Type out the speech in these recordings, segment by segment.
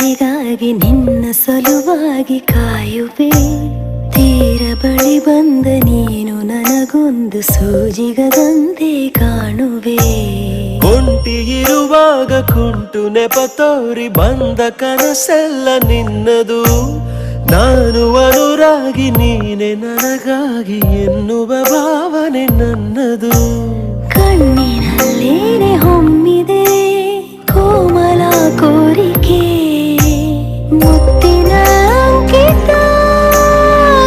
ಕರೆಗಾಗಿ ನಿನ್ನ ಸಲುವಾಗಿ ಕಾಯುವೆ. ತೀರ ಬಳಿ ಬಂದ ನೀನು ನನಗೊಂದು ಸೂಜಿಗದಂತೆ ಕಾಣುವೆ. ಒಂಟಿ ಇರುವಾಗ ಕುಂಟು ನೆಪ ತೋರಿ ಬಂದ ಕನಸೆಲ್ಲ ನಿನ್ನದು. ನಾನು ಅನುರಾಗಿ ನೀನೆ ನನಗಾಗಿ ಎನ್ನುವ ಭಾವನೆ ನನ್ನದು. ಕಣ್ಣಿನಲ್ಲೇನೆ ಹೊಮ್ಮಿದೆ ಕೋಮಲ ಕೋರಿಕೆ, ಮುತ್ತಿನ ಅಂಕಿತ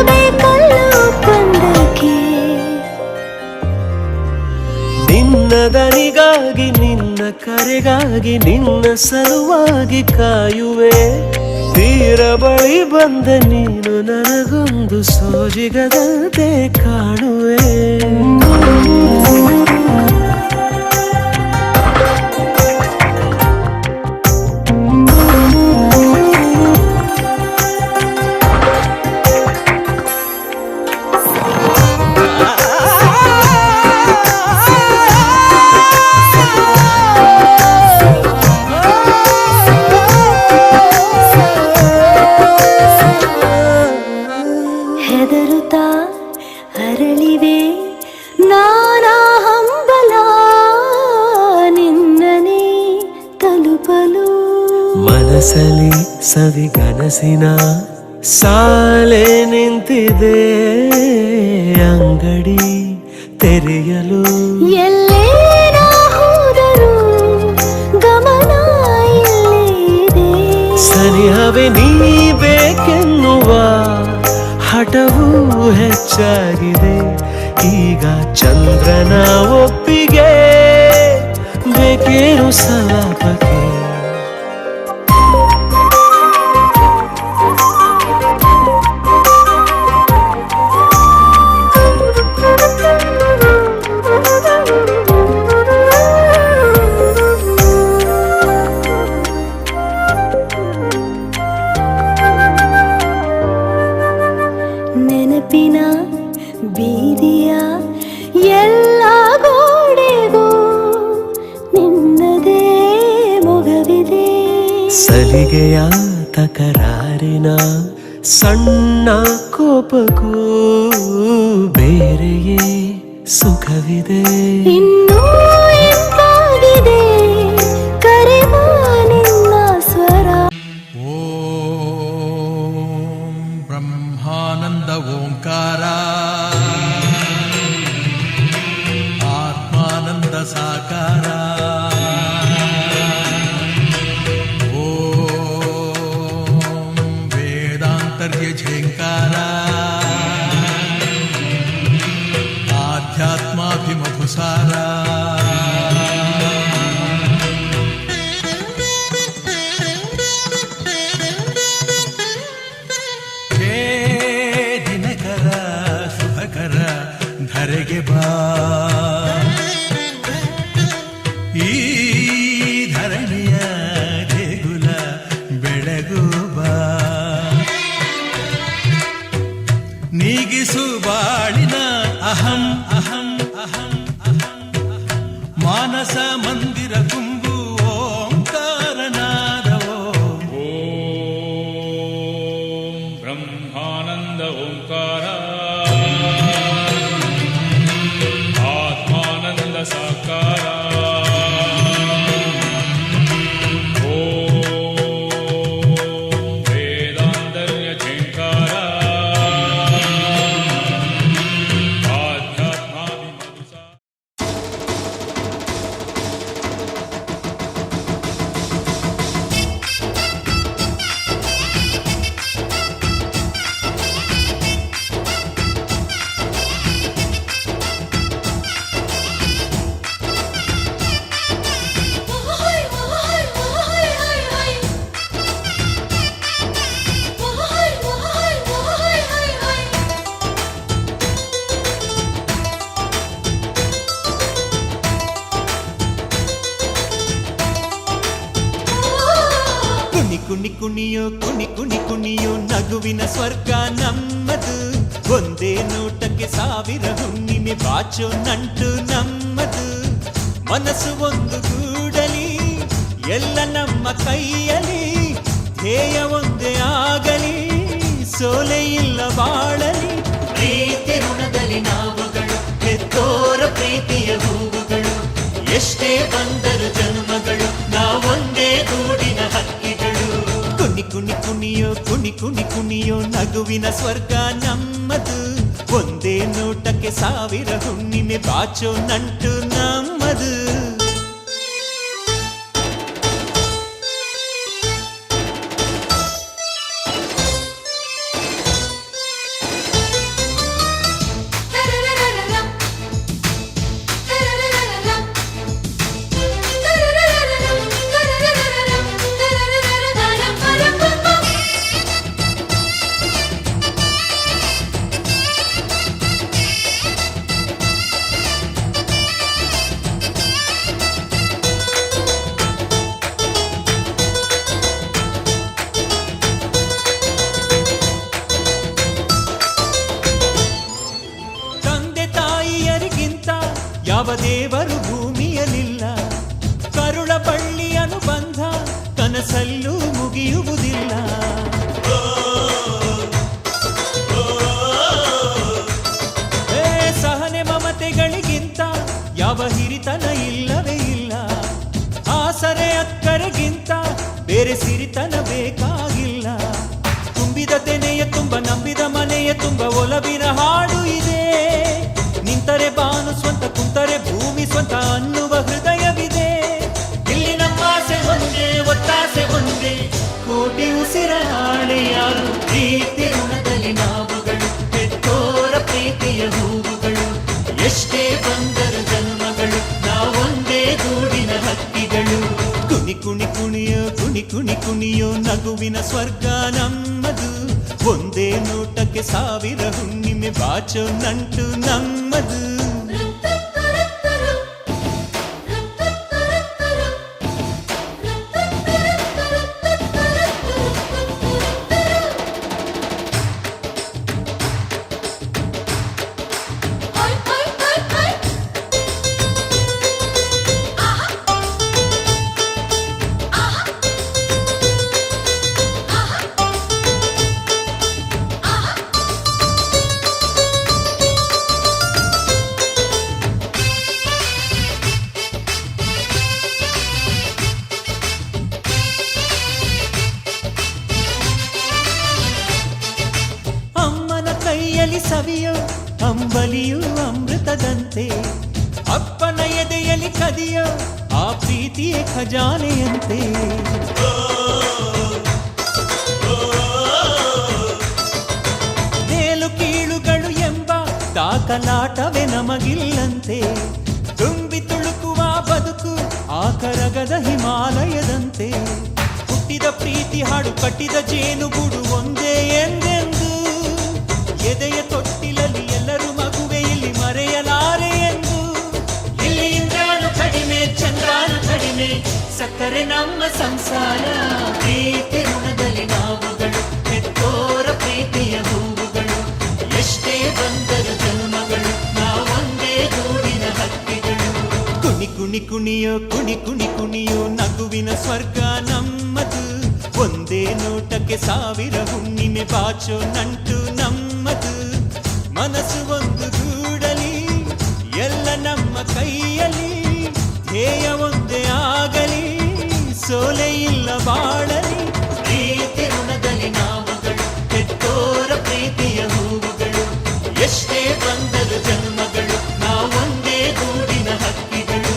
ಬೇಕಲ್ಲ ಒಪ್ಪಂದಕ್ಕೆ. ನಿನ್ನ ದನಿಗಾಗಿ ನಿನ್ನ ಕರೆಗಾಗಿ ನಿನ್ನ ಸಲುವಾಗಿ ಕಾಯುವೆ. ತೀರ ಬಳಿ ಬಂದ ನೀನು ನನಗೊಂದು ಸೋಜಿಗದಂತೆ ಕಾಣುವೆ. ಹೆದರುತ್ತಾ ಅರಳಿವೆ ನಾನಾ ಹಂಬಲ ನಿನ್ನನೇ ತಲುಪಲು. ಮನಸಲಿ ಸವಿಗನಸಿನ ಸಾಲೆ ನಿಂತಿದೆ, ಅಂಗಡಿ ತೆರೆಯಲು. ಎಲ್ಲೇ ನಾ ಹೋದರೂ ಗಮನ ಇಲ್ಲೇ ಇದೆ. ಸನಿಹವೇ ನೀ ಬೇಕೆನ್ನುವ ಹಠವೂ ಹೆಚ್ಚಾಗಿದೆ. ಈಗ ಚಂದ್ರನ ಒಪ್ಪಿಗೆ ಬೇಕೇನು ಸಲಾಪಕ್ಕೆ. ನೆನಪಿನ ಬೀದಿಯ ಎಲ್ಲ ಗೋಡೆಗೂ ನಿನ್ನದೇ ಮೊಗವಿದೆ. ಸಲಿಗೆಯ ತಕರಾರಿನ ಸಣ್ಣ ಕೋಪಕ್ಕೂ ಬೇರೆಯೇ ಸುಖವಿದೆ. ಇನ್ನೂ ಎಂತಾಗಿದೆ ಕರೆವ ನಿನ್ನ ಸ್ವರ. ಓಂ ಬ್ರಹ್ಮಾನಂದ ಓಂಕಾರ, ಆತ್ಮಾನಂದ ಸಾಕಾರ. ಓಂ ವೇದಾಂತರ್ಯ ಝೇಂಕಾರ, ಆಧ್ಯಾತ್ಮಾಭಿಮಧುಸಾರ. ಹೇ ದಿನಕರ ಶುಭಕರ ಧರೆಗೆ ಬಾ, ಈ ಧರಣಿಯ ದೇಗುಲ ಬೆಳಗು ಬಾ. ನೀಗಿಸು ಬಾಳಿನ ಅಹಂ ಅಹಂ ಅಹಂ ಅಹಂ ಅಹಂ. ಮಾನಸ ಮಂದಿರ ತುಂಬು ಓಂಕಾರನಾದವೋ. ಓಂ ಬ್ರಹ್ಮಾನಂದ ಓಂಕಾರ, ಆತ್ಮಾನಂದ ಸಾಕಾರ. ಓಂ ವೇದಾಂತರ್ಯ ಝೇಂಕಾರ, ಆಧ್ಯಾತ್ಮಾಭಿಮಧುಸಾರ. ಕುಣಿ ಕುಣಿಯೋ ಕುಣಿ ಕುಣಿ ಕುಣಿಯೋ ನಗುವಿನ ಸ್ವರ್ಗ ನಮ್ಮದು. ಒಂದೇ ನೋಟಕ್ಕೆ ಸಾವಿರ ಹುಣ್ಣಿಮೆ ಬಾಚೋ ನಂಟು ನಮ್ಮದು. ಮನಸ್ಸು ಒಂದು ಗೂಡಲಿ ಎಲ್ಲ ನಮ್ಮ ಕೈಯಲ್ಲಿ, ಧ್ಯೇಯ ಒಂದೇ ಆಗಲಿ, ಸೋಲೆ ಇಲ್ಲ ಬಾಳಲಿ. ಪ್ರೀತಿ ಋಣದಲ್ಲಿ ನಾವುಗಳು, ಹೆತ್ತೋರ ಪ್ರೀತಿಯ ಹೂವುಗಳು. ಎಷ್ಟೇ ಬಂದರು ಜನ್ಮಗಳು, ನಾವೊಂದೇ ಗೂಡಿನ ಹಕ್ಕಿಗಳು. ಕುಣಿ ಕುಣಿ ಕುಣಿಯೋ ಕುಣಿ ಕುಣಿ ಕುಣಿಯೋ ನಗುವಿನ ಸ್ವರ್ಗ ನಮ್ಮದು. ಒಂದೇ ನೋಟಕ್ಕೆ ಸಾವಿರ ಹುಣ್ಣಿಮೆ ಬಾಚೋ ನಂಟು ನಮ್ಮದು. ಯಾವ ದೇವರು ಭೂಮಿಯಲಿಲ್ಲ, ಕರುಳ ಬಳ್ಳಿ ಅನುಬಂಧ ಕನಸಲ್ಲೂ ಮುಗಿಯುವುದಿಲ್ಲ. ಸಹನೆ ಮಮತೆಗಳಿಗಿಂತ ಯಾವ ಹಿರಿತನ ಇಲ್ಲವೇ ಇಲ್ಲ. ಆಸರೆ ಅಕ್ಕರೆಗಿಂತ ಬೇರೆ ಸಿರಿತನ ಬೇಕಾಗಿಲ್ಲ. ತುಂಬಿದ ತೆನೆಯ ತುಂಬ ನಂಬಿದ ಮನೆಯ ತುಂಬ ಒಲವಿನ ಹಾಡು ಇದೆ. ನಿಂತರೆ ಬಾನು ಸ್ವಂತ, ಕುಂತರೆ ಭೂಮಿ ಸ್ವಂತ ಅನ್ನುವ ಹೃದಯವಿದೆ. ಇಲ್ಲಿ ನಮ್ಮಾಸೆ ಒಂದೇ, ಒತ್ತಾಸೆ ಒಂದೇ, ಕೋಟಿ ಉಸಿರ ಹಾಳೆ ಯಾರು. ಪ್ರೀತಿ ಋಣದಲ್ಲಿ ನಾವುಗಳು, ಹೆತ್ತೋರ ಪ್ರೀತಿಯ ಹೂವುಗಳು. ಎಷ್ಟೇ ಬಂದರು ಜನ್ಮಗಳು, ನಾವೊಂದೇ ಗೂಡಿನ ಹಕ್ಕಿಗಳು. ಕುಣಿ ಕುಣಿ ಕುಣಿಯೋ ಕುಣಿ ಕುಣಿ ಕುಣಿಯೋ ನಗುವಿನ ಸ್ವರ್ಗ ನಮ್ಮದು. ಒಂದೇ ನೋಟಕ್ಕೆ ಸಾವಿರ ಹುಣ್ಣಿಮೆ ಬಾಚೋ ನಂಟು ನಮ್ಮದು. ಸವಿಯೋ ಅಂಬಲಿಯು ಅಮೃತದಂತೆ, ಅಪ್ಪನ ಎದೆಯಲ್ಲಿ ಕದಿಯೋ ಆ ಪ್ರೀತಿಯ ಖಜಾನೆಯಂತೆ. ಮೇಲು ಕೀಳುಗಳು ಎಂಬ ದಾಖಲಾಟವೇ ನಮಗಿಲ್ಲಂತೆ. ತುಂಬಿ ತುಳುಕುವ ಬದುಕು ಆ ಕರಗದ ಹಿಮಾಲಯದಂತೆ. ಹುಟ್ಟಿದ ಪ್ರೀತಿ ಹಾಡು ಕಟ್ಟಿದ ಜೇನುಗೂಡು ಒಂದೇ ಎಂದೆಂದು. ಎದೆಯ ತೊಟ್ಟಿಲಲ್ಲಿ ಎಲ್ಲರೂ ಮಗುವೆ ಇಲ್ಲಿ ಮರೆಯಲಾರೆ ಎಂದು. ಇಲ್ಲಿ ಇಂದ್ರಾನು ಕಡಿಮೆ ಚಂದ್ರಾನು ಕಡಿಮೆ, ಸಕ್ಕರೆ ನಮ್ಮ ಸಂಸಾರ. ಪ್ರೀತಿ ಋಣದಲ್ಲಿ ನಾವುಗಳು, ಹೆತ್ತೋರ ಪ್ರೀತಿಯ ಹೂವುಗಳು. ಎಷ್ಟೇ ಬಂದರು ಜನ್ಮಗಳು, ನಾವೊಂದೇ ಗೂಡಿನ ಹಕ್ಕಿಗಳು. ಕುಣಿ ಕುಣಿ ಕುಣಿಯೋ ಕುಣಿ ಕುಣಿ ಕುಣಿಯೋ ನಗುವಿನ ಸ್ವರ್ಗ ನಮ್ಮದು. ಒಂದೇ ನೋಟಕ್ಕೆ ಸಾವಿರ ಹುಣ್ಣಿಮೆ ಬಾಚೋ ನಂಟು ನಮ್ಮದು. ಮನಸ್ಸು ಒಂದು ಗೂಡಲಿ, ಎಲ್ಲ ನಮ್ಮ ಕೈಯಲ್ಲಿ. ಧ್ಯೇಯ ಒಂದೇ ಆಗಲಿ, ಸೋಲೆ ಇಲ್ಲ ಬಾಳಲಿ. ಪ್ರೀತಿ ಋಣದಲ್ಲಿ ನಾವುಗಳು, ಹೆತ್ತೋರ ಪ್ರೀತಿಯ ಹೂವುಗಳು. ಎಷ್ಟೇ ಬಂದರು ಜನ್ಮಗಳು, ನಾವೊಂದೇ ಗೂಡಿನ ಹಕ್ಕಿಗಳು.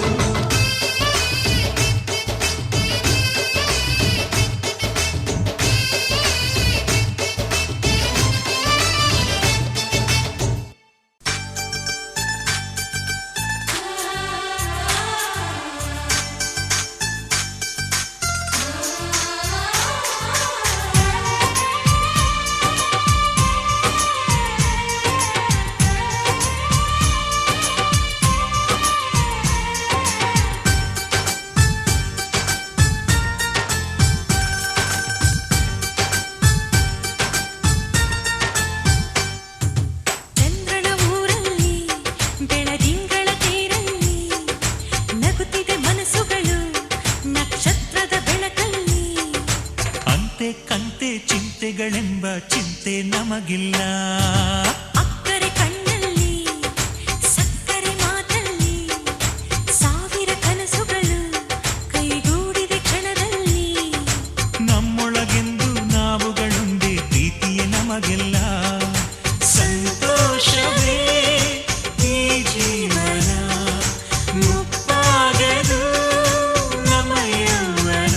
ಅತ್ತೆ ಕಂತೆ ಚಿಂತೆಗಳೆಂಬ ಚಿಂತೆ ನಮಗಿಲ್ಲ. ಅಕ್ಕರೆ ಕಣ್ಣಲ್ಲಿ ಸಕ್ಕರೆ ಮಾತಲ್ಲಿ ಸಾವಿರ ಕನಸುಗಳು ಕೈಗೂಡಿದ ಕ್ಷಣದಲ್ಲಿ. ನಮ್ಮೊಳಗೆಂದು ನಾವುಗಳೊಂದೇ ಪ್ರೀತಿಯೇ ನಮಗೆಲ್ಲ. ಸಂತೋಷವೇ ಈ ಜೀವನ ಮುಪ್ಪಾಗದು ನಮ್ಮ ಯೌವನ.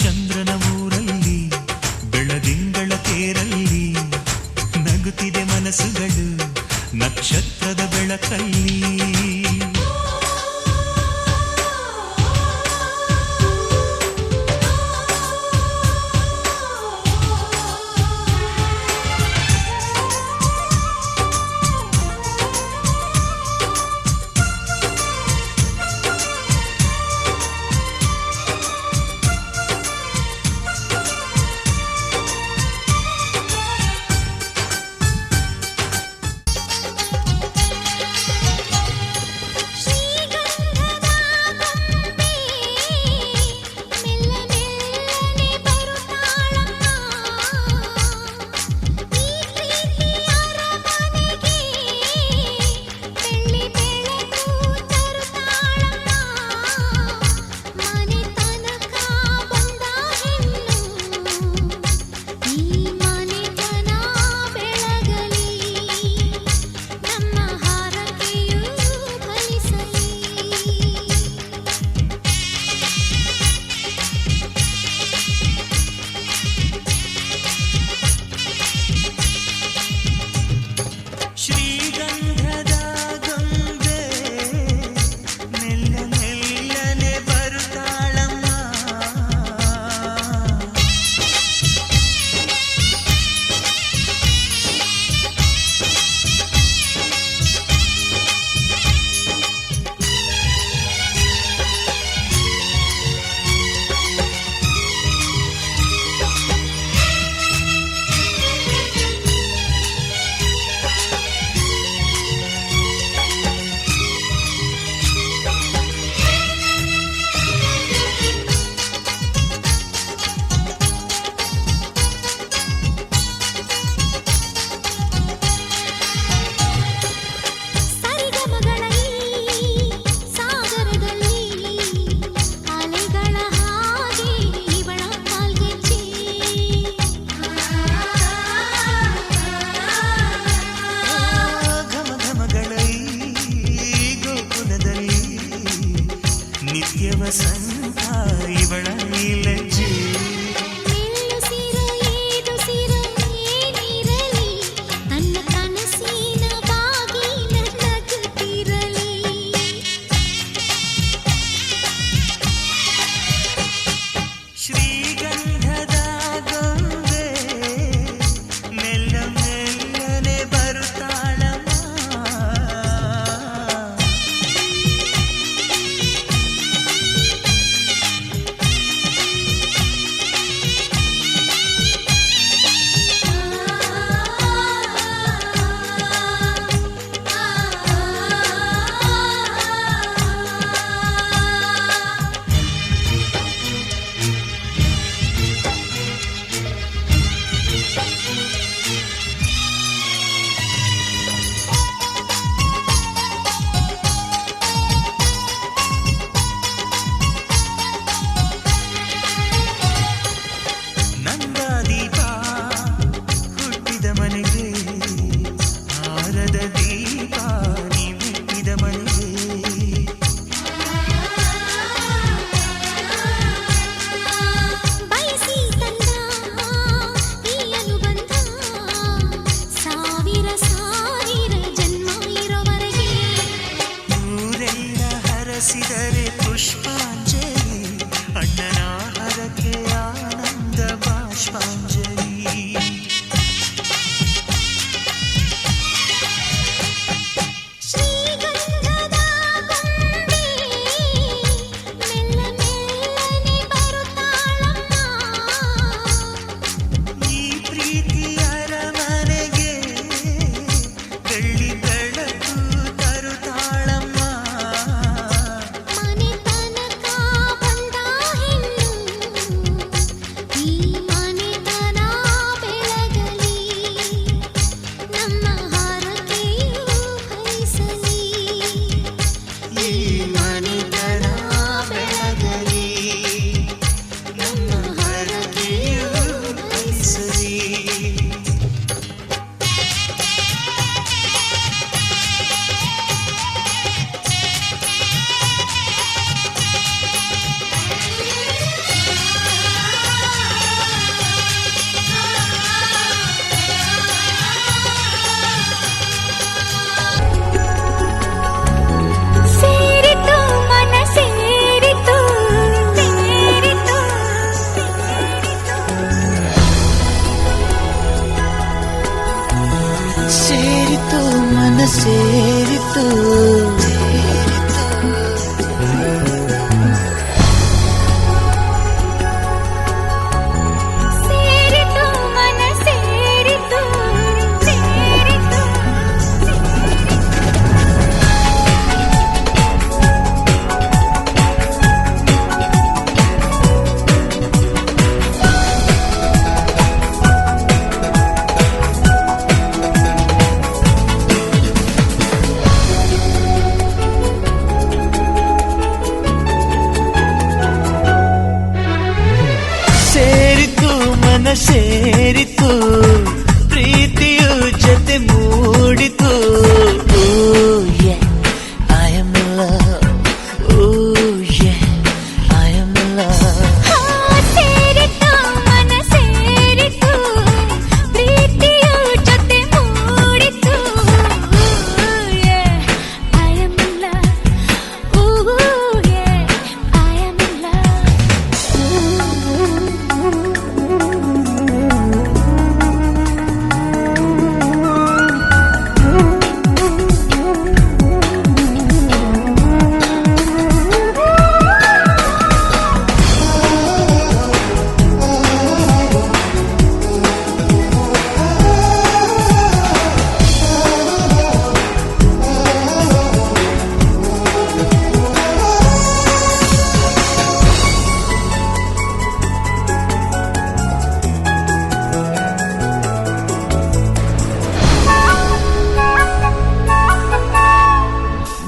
ಚಂದ್ರನ ಊರಲ್ಲಿ ಬೆಳದಿಂಗಳ ತೇರಲ್ಲಿ ನಗುತ್ತಿದೆ ಮನಸ್ಸುಗಳು ನಕ್ಷತ್ರದ ಬೆಳಕಲ್ಲಿ. ಸೇರಿತು ಸೇರಿತು ಮನ ಸೇರಿತು ಸೇರಿತು ಸೇರಿತು ಮನ ಸೇರಿತು ಪ್ರೀತಿಯು ಜೊತೆ ಮೂಡಿತು I am love I am love ಸೇರಿತು ಮನ ಸೇರಿತು ಪ್ರೀತಿಯು ಜೊತೆ ಮೂಡಿತು I am love I am love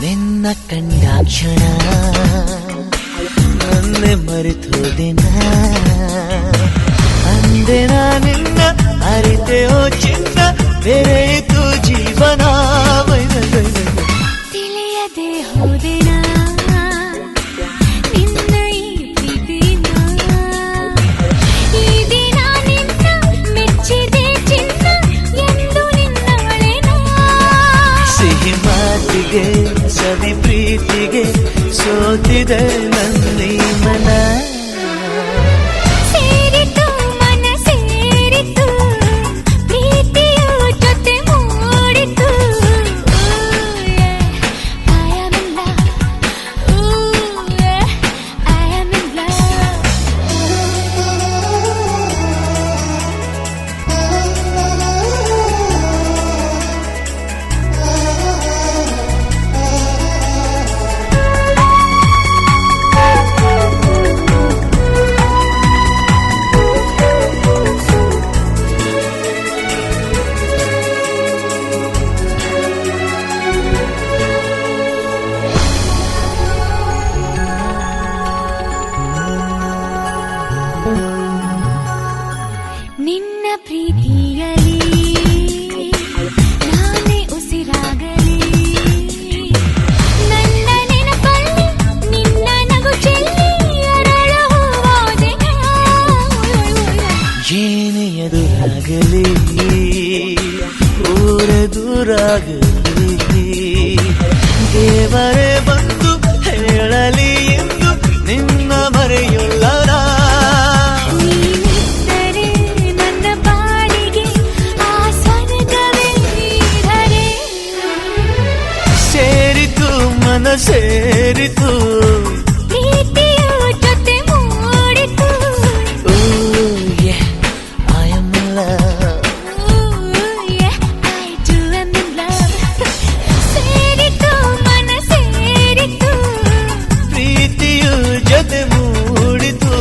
ನಿನ್ನ ಕಂಡಾಕ್ಷಣ ನನ್ನೆ ಮರೆತು ದಿನ ಅಂದೆ ನಿನ್ನ ಅರಿತೆಯೋ ಚಿನ್ನ ಬೆರೆಯಿತು ಜೀವನ ತಿಳಿಯದೆ ಹೋದೆನ ನಿನ್ನ ಈ ಪ್ರೀತಿನ ಈ ದಿನ ನಿನ್ನ ಮೆಚ್ಚಿದೆ ಚಿನ್ನ ಎಂದು ನಿನ್ನವಳೆನ ಸಿಹಿ ಮಾತಿಗೆ ಸವಿ ಪ್ರೀತಿಗೆ ಸೋತಿದೆ ನನ್ನಿ ಮನ ಸೇರಿತು ಮನ ಸೇರಿತು ಪ್ರೀತಿಯು ಜೊತೆ ಮೂಡಿತು I am in love I am in love ನಿನ್ನ ಪ್ರೀತಿಯಲಿ ನಾನೇ ಉಸಿರಾಗಲಿ ನನ್ನ ನೆನಪಲ್ಲಿ ನಿನ್ನ ನಗು ಚೆಲ್ಲಿ ಅರಳು ಹೂವಾದೆನ ಏನೇ ಎದುರಾಗಲಿ ಊರ ದೂರಾಗಲಿ ದೇವರೇ ಬಂದು ಹೇಳಲಿ ಎಂದು ನಿನ್ನ ಮರೆಯೊಲ್ಲ ನೀನಿದ್ದರೆ ನನ್ನ ಬಾಳಿಗೆ ಆ ಸ್ವರ್ಗವೇ ಧರೆ ಸೇರಿತು ಮನ ಸೇರಿತು ಪ್ರೀತಿಯು ಜೊತೆ ಮೂಡಿತು I am love I do am in love ಸೇರಿತು ಮನ ಸೇರಿತು ಪ್ರೀತಿಯು ಜೊತೆ ಮೂಡಿತು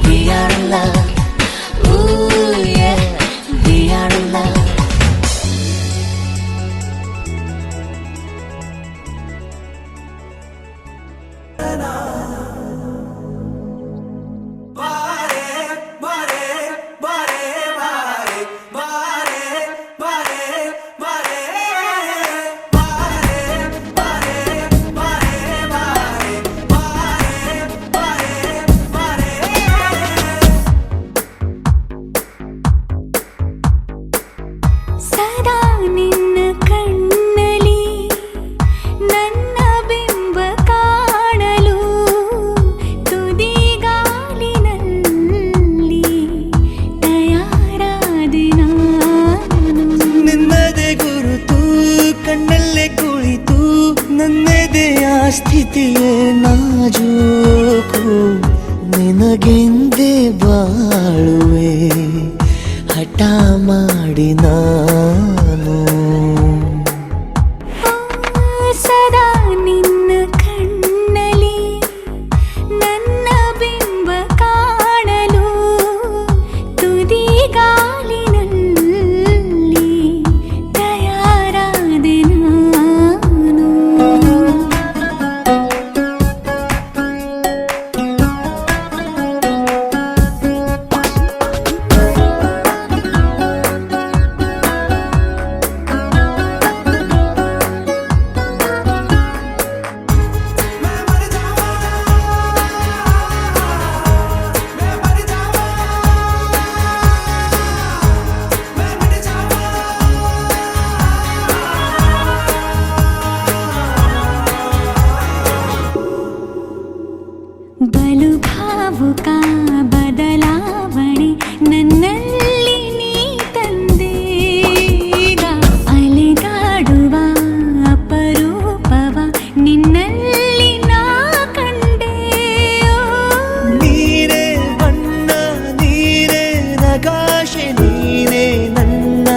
we are in love we are in love ಸದಾ ನಿನ್ನ ಕಣ್ಣಲಿ ನನ್ನ ಬಿಂಬ ಕಾಣಲು ತುದಿಗಾಲಿನಲ್ಲಿ ತಯಾರಾದೆ ನಾನು ನಿನ್ನದೇ ಸ್ಥಿತಿಯೇ ನಾಜೂಕು ನಿನಗೆಂದೇ ಬಾಳುವೆ ಹಠ ಮಾಡಿ ನಾನು ಸದಾ ನಿನ್ನ ಕಣ್ಣಲ್ಲಿ ನನ್ನ ಬಿಂಬ ಕಾಣಲು ತುದಿಗಾಲಿನಲ್ಲಿ ತಯಾರಾದೆ ನಾನು ಬಲು ಭಾವುಕ ಬದಲಾವಣೆ ನನ್ನಲ್ಲಿ ನೀ ತಂದೀಗ ಅಲೆದಾಡುವ ಅಪರೂಪವ ನಿನ್ನಲ್ಲಿ ನಾ ಕಂಡೆ ನೀನೇ ಬಣ್ಣ ನೀನೇ ನಗಾಶೆ ನೀನೇ ನನ್ನ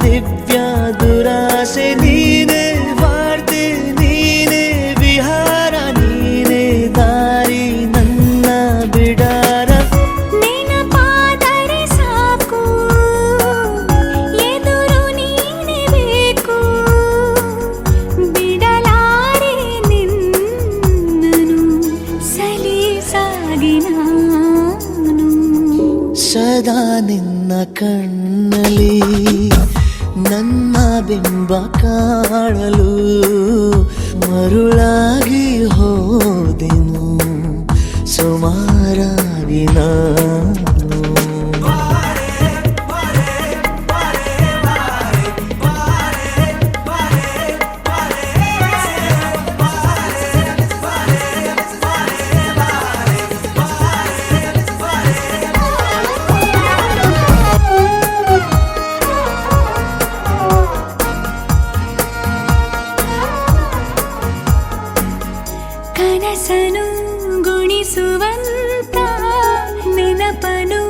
ದಿವ್ಯ ದುರಾಸೆ ನೀನೇ ವಾರ್ತೆ ನೀನೇ ವಿಹಾರ ನೀನೇ ದಾರಿ ನನ್ನ ಬಿಡಾರ ನೆನಪಾದರೆ ಸಾಕು ಎದುರು ನೀನೇ ಬೇಕು ಬಿಡಲಾರೆ ನಿನ್ನನು ಸಲೀಸಾಗಿ ನಾನು ಸದಾ ನಿನ್ನ ಕಣ್ಣಲ್ಲಿ ನನ್ನ ಬಿಂಬ ಕಾಣಲು ಮರುಳಾಗಿ ಹೋದೆನು ಸುಮಾರಾಗಿ ನಾನು ಕನಸನು ಗುಣಿಸುವಂತ ನೆನಪನು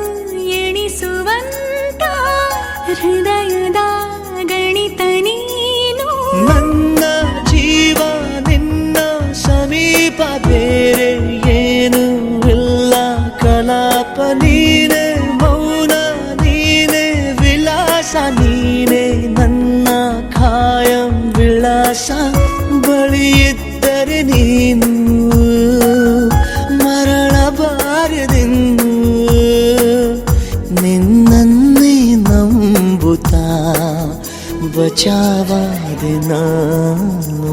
ಎಣಿಸುವಂತ ಹೃದಯದ ಗಣಿತ ನೀನು ನನ್ನ ಜೀವ ನಿನ್ನ ಸಮೀಪ ಬೇರೆ ಏನು ಇಲ್ಲ ಕಲಾಪ ನೀನೆ ಮೌನ ನೀನೆ ವಿಲಾಸ ನೀನೆ ನನ್ನ ಖಾಯಂ ವಿಳಾಸ ಬಳಿಯಿದ್ದರೆ ನೀನು ಮರಳಬಾರದೆಂದು ನಿನ್ನನ್ನೇ ನಂಬುತ್ತಾ ಬಚಾವಾದೆ ನಾನು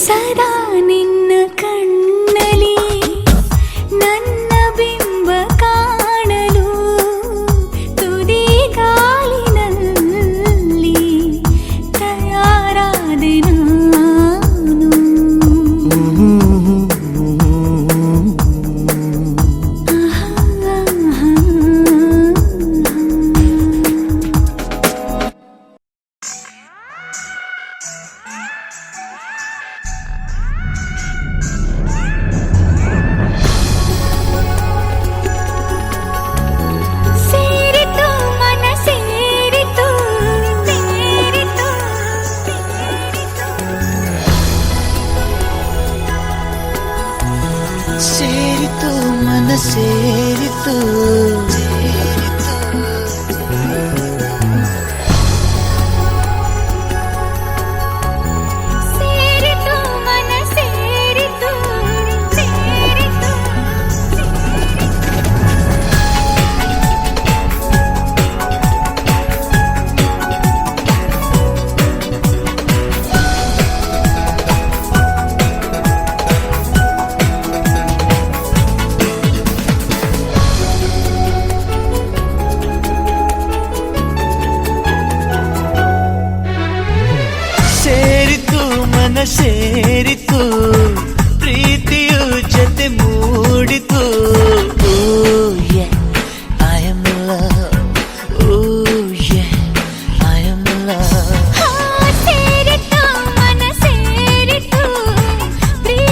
ಸದಾ ನಿನ್ನ ಕಣ್ಣಲ್ಲಿ ನನ್ನ ಬಿಂಬ ಕಾಣಲು ತುದಿಗಾಲಿನಲ್ಲಿ ತಯಾರಾದೆ ನಾನು ಸೇರಿತು ಮನ ಸೇರಿತು ಸೇರಿತು ಸೇರಿತು ಮನ ಸೇರಿತು ಸೇರಿತು ಮನ ಸೇರಿತು ಸೇರಿತು ಸೇರಿತು ಮನ ಸೇರಿತು ಪ್ರೀತಿಯು ಜೊತೆ ಮೂಡಿತು Oh yeah, I am in love. Oh yeah, I am in love. ಸೇರಿತು ಮನ ಸೇರಿತು ಪ್ರೀತಿ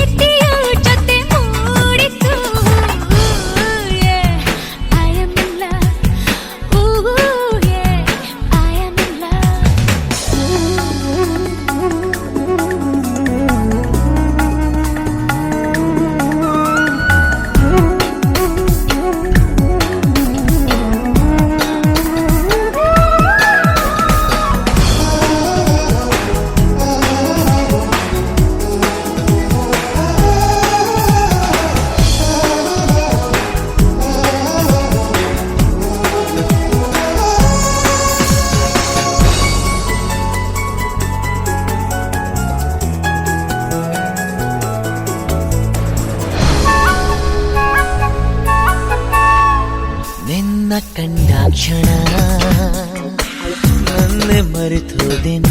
ಮರೆತೋದಿನ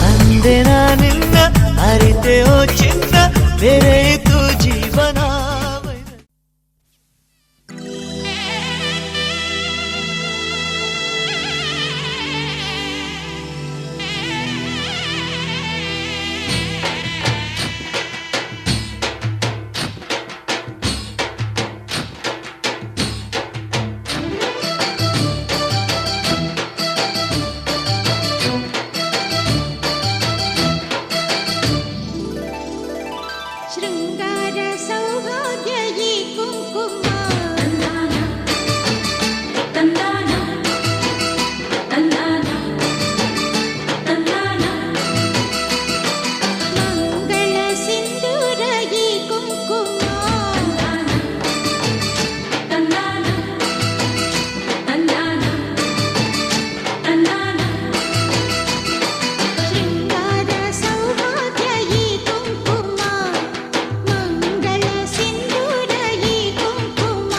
ಅಂದೆ ನಿನ್ನ ಅರಿತೆಯೋ ಚಿನ್ನ ಬೆರೆಯಿತು ಜೀವನ. ಶೃಂಗಾರ ಸೌಭಾಗ್ಯ ಈ ಕುಂಕುಮ ತಂದಾನ ತಂದಾನ ತಂದಾನ ಮಂಗಳ ಸಿಂಧೂರ ಈ ಕುಂಕುಮ ತಂದಾನ ತಂದಾನ ತಂದಾನ ಶೃಂಗಾರ ಸೌಭಾಗ್ಯ ಈ ಕುಂಕುಮ ಮಂಗಳ ಸಿಂಧೂರ ಈ ಕುಂಕುಮ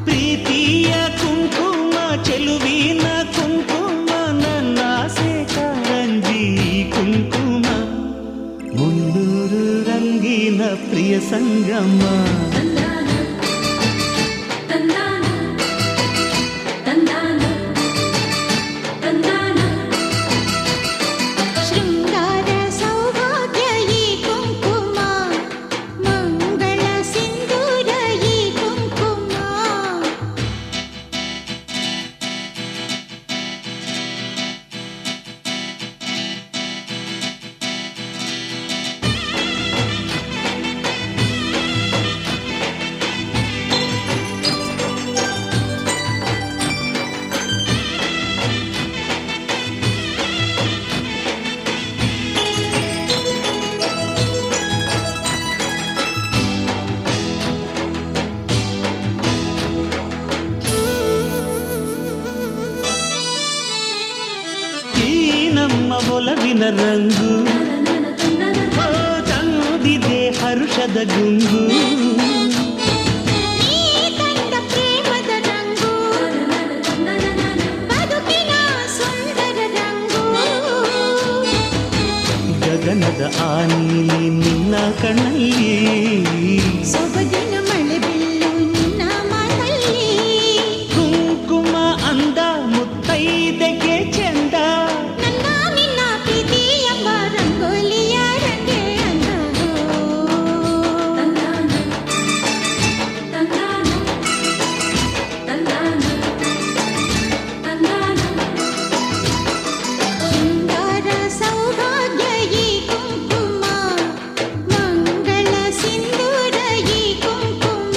ಪ್ರೀತಿಯ ಕುಂಕುಮ ಚೆಲುವಿನ ಕುಂಕುಮ ನನ್ನ ಆಸೆ ಕಾರಂಜಿ ಕುಂಕುಮ ಮುನ್ನೂರು ರಂಗಿನ ಪ್ರಿಯ ಸಂಗಮ ತಂದಾನ ತಂದಾನ ತಂದಾನ ತಂದಾನ ಶೃಂಗಾರ ಸೌಭಾಗ್ಯ ಈ ಕುಂಕುಮ ಮಂಗಳ ಸಿಂಧೂರ ಈ ಕುಂಕುಮ ಈ ನಮ್ಮ ಒಲವಿನ ರಂಗು ಓ ತಂದಿದೆ ಹರುಷದ ಗುಂಗು ನೀ ತಂದ ಪ್ರೇಮದ ರಂಗು ಬದುಕಿನ ಸುಂದರ ರಂಗು ಗಗನದ ಆ ನೀಲಿ ನಿನ್ನ ಕಣ್ಣಲ್ಲಿ ಸೊಬಗಿನ ಮಳೆ ಬಿಲ್ಲು ನಿನ್ನ ಮಾತಲ್ಲಿ ಕುಂಕುಮ ಅಂದ ಮುತ್ತೈದೆಗೆ ಚಂದ ನನ್ನ ನಿನ್ನ ಪ್ರೀತಿ ಎಂಬ ರಂಗೋಲಿಯ ರಂಗೆ ಅಂದ ತಂದಾನ ತಂದಾನ ತಂದಾನ ತಂದಾನ ಶೃಂಗಾರ ಸೌಭಾಗ್ಯ ಈ ಕುಂಕುಮ ಮಂಗಳ ಸಿಂಧೂರ ಈ ಕುಂಕುಮ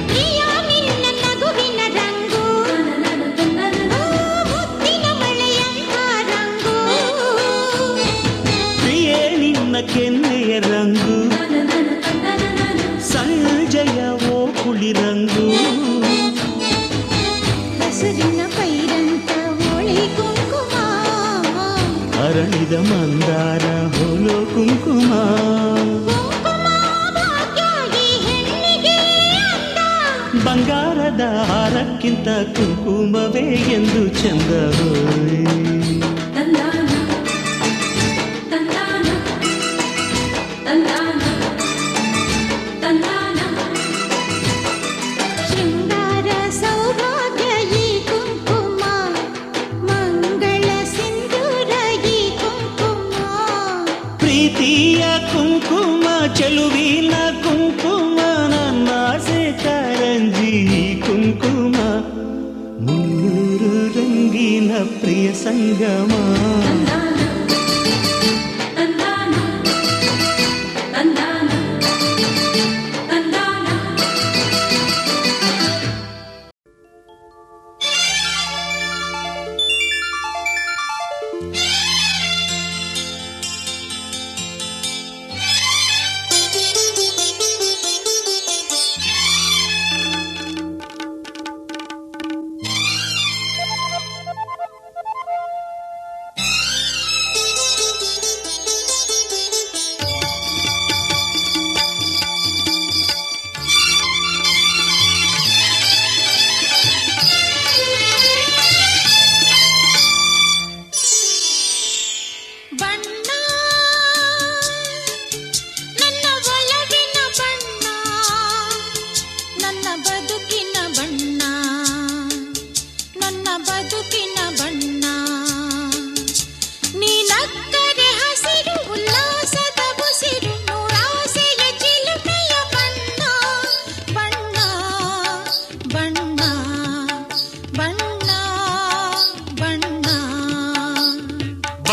ಪ್ರಿಯ ನಿನ್ನ ನಗುವಿನ ರಂಗು ಮುತ್ತಿನ ಮಳೆಯಂಥ ರಂಗು ಪ್ರಿಯೇ ನಿನ್ನ ಕೆನ್ನೆಯ ರಂಗು ಸಂಜಯ ಓ ಕುಳಿ ರಂಗು ಹಸುರಿನ ಪೈರಂತ ಹೋಳಿ ಕುಂಕುಮ ಅರಳಿದ ಮಂದಾರ ಹೋಲೋ ಕುಂಕುಮ ಕುಂಕುಮ ಭಾಗ್ಯ ಈ ಹೆಣ್ಣಿಗೆ ಅಂದ ಬಂಗಾರದ ಹಾರಕ್ಕಿಂತ ಕುಂಕುಮವೇ ಎಂದು ಚಂದ ತಂದಾನ ತಂದಾನ ತಂದಾನ ತಂದಾನ ಶೃಂಗಾರ ಸೌಭಾಗ್ಯ ಈ ಕುಂಕುಮ ಮಂಗಳ ಸಿಂಧೂರ ಈ ಕುಂಕುಮ ಪ್ರೀತಿಯ ಕುಂಕುಮ ಚೆಲುವಿನ ಕುಂಕುಮ ನನ್ನ ಆಸೆ ಕಾರಂಜಿ ಕುಂಕುಮ ಮುನ್ನೂರು ರಂಗಿನ ಪ್ರಿಯ ಸಂಗಮ ತಂದಾನ ತಂದಾನ ತಂದಾನ ತಂದಾನ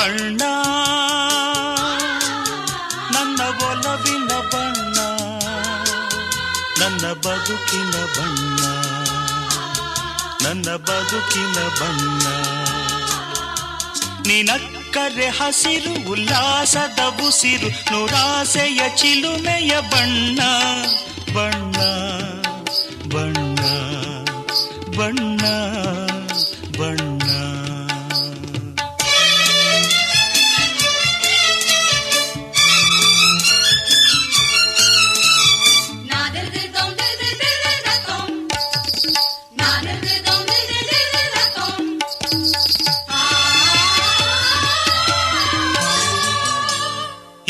ಬಣ್ಣ ನನ್ನ ಒಲವಿನ ಬಣ್ಣ ನನ್ನ ಬದುಕಿನ ಬಣ್ಣ ನನ್ನ ಬದುಕಿನ ಬಣ್ಣ ನಿನಕ್ಕರೆ ಹಸಿರು ಉಲ್ಲಾಸದ ಉಸಿರು ನೂರಾಸೆಯ ಚಿಲುಮೆಯ ಬಣ್ಣ ಬಣ್ಣ ಬಣ್ಣ ಬಣ್ಣ ಬಣ್ಣ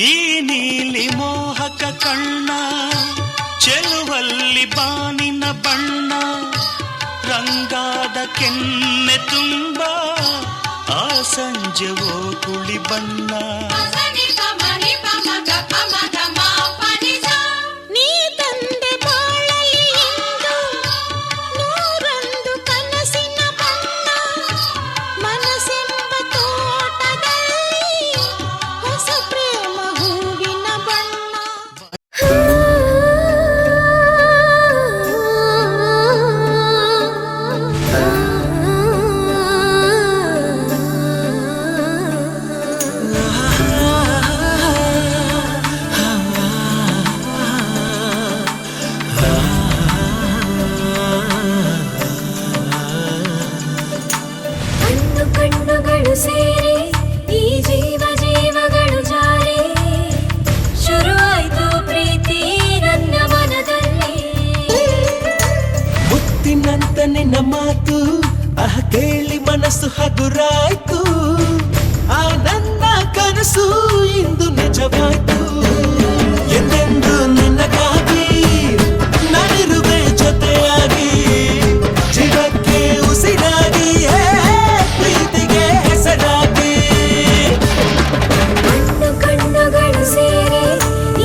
ಈ ನೀಲಿ ಮೋಹಕ ಕಣ್ಣ ಚೆಲುವಲ್ಲಿ ಬಾನಿನ ಬಣ್ಣ ರಂಗಾದ ಕೆನ್ನೆ ತುಂಬ ಆ ಸಂಜೆವೋ ಕುಳಿ ಬಣ್ಣ ನೀ ತಂದೆ ಬಾಳಲಿ ಇಂದು ನೂರೊಂದು ಕನಸಿನ ಬಣ್ಣ ಮನಸ್ಸೆಂಬ ತೋಟದಲ್ಲಿ ಹೊಸ ಪ್ರೇಮ ಹೂವಿನ ಬಣ್ಣ ಕಣ್ಣು ಕಣ್ಣುಗಳು ಸೇರಿ ಈ ಜೀವಗಳು ಜಾರಿ ಶುರುವಾಯ್ತು ಪ್ರೀತಿ ನನ್ನ ಮನದಲ್ಲಿ ಮುತ್ತಿನಂತ ನಿನ್ನ ಮಾತು ಕೇಳಿ ಮನಸ್ಸು ಹಗುರಾಯ್ತು ಆ ನನ್ನ ಕನಸು ಇಂದು ನಿಜವಾಯ್ತು ಎಂದೆಂದು ನಿನ್ನಗಾಗಿ ನಾನಿರುವೆ ಜೊತೆಯಾಗಿ ಜೀವಕ್ಕೆ ಉಸಿರಾಗಿ ಪ್ರೀತಿಗೆ ಹೆಸರಾಗಿ ಕಣ್ಣು ಕಣ್ಣುಗಳು ಸೇರಿ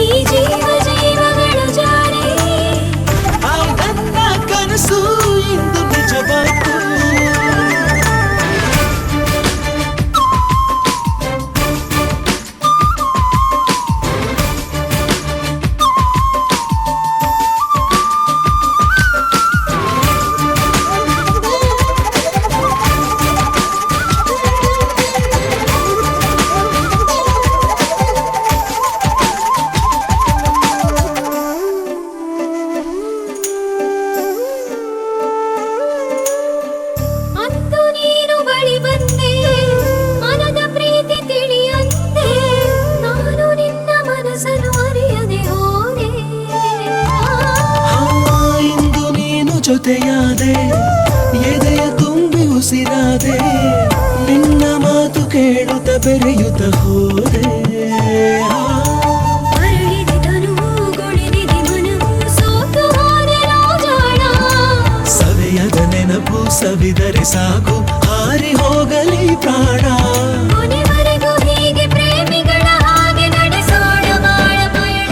ಈ ಜೀವಗಳು ಜಾರಿ ಆ ನನ್ನ ಕನಸು ಇಂದು ನಿಜವಾಯ್ತು ಅಂದು ನೀನು ಬಳಿ ಬಂದೆ ಮನದ ಪ್ರೀತಿ ತಿಳಿಯಂತೆ ನಾನು ನಿನ್ನ ಮನಸ್ಸನ್ನು ಅರಿಯದೆ ಹೋದೆ ಇಂದು ನೀನು ಜೊತೆಯಾದೆ ಎದೆಯ ತುಂಬಿ ಉಸಿರಾದೆ ನಿನ್ನ ಮಾತು ಕೇಳುತ್ತ ಬೆರೆಯುತ್ತ ಹೋದೆ ಅರಳಿದೆ ತನುವು ಗೊಳಿದಿದೆ ಮನವು ಸೋತು ಹೋದೆ ರಾಜಾಣ ಸವೆಯದ ನೆನಪು ಸವಿದರೆ ಸಾಕು ಹಾರಿ ಹೋಗಲಿ ಪ್ರಾಣ ಕೊನೆವರೆಗೂ ಹೀಗೆ ಪ್ರೇಮಿಗಳ ಹಾಗೆ ನಡೆಸೋಣ ಬಾಳ ಪಯಣ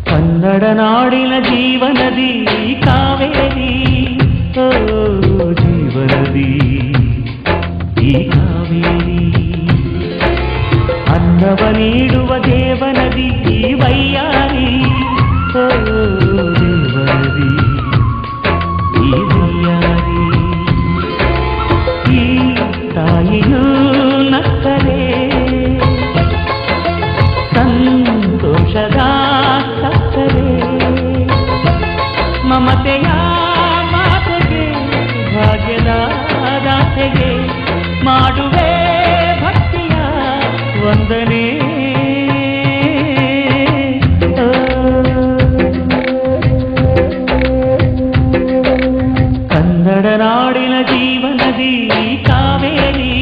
ಕನ್ನಡ ನಾಡಿನ ಜೀವನದಿ ಕಾವೇರಿ ಓ ಜೀವನದಿ ಈ ಕಾವೇರಿ ಅನ್ನವ ನೀಡುವ ದೇವನದಿ ಈ ವೈಯಾರಿ ಓ ದೇವನದಿ ಈ ವೈಯಾರಿ ಈ ತಾಯಿಯೂ ನಕ್ಕರೆ ಸಂತೋಷದ ಸಕ್ಕರೆ ಮಮತೆಯ ಮಾತೆಗೆ ಭಾಗ್ಯದ ದಾತೆಗೆ ಮಾಡುವೆ ಭಕ್ತಿಯ ವಂದನೆ. ಕನ್ನಡ ನಾಡಿನ ಜೀವನದಿ ಕಾವೇರಿ,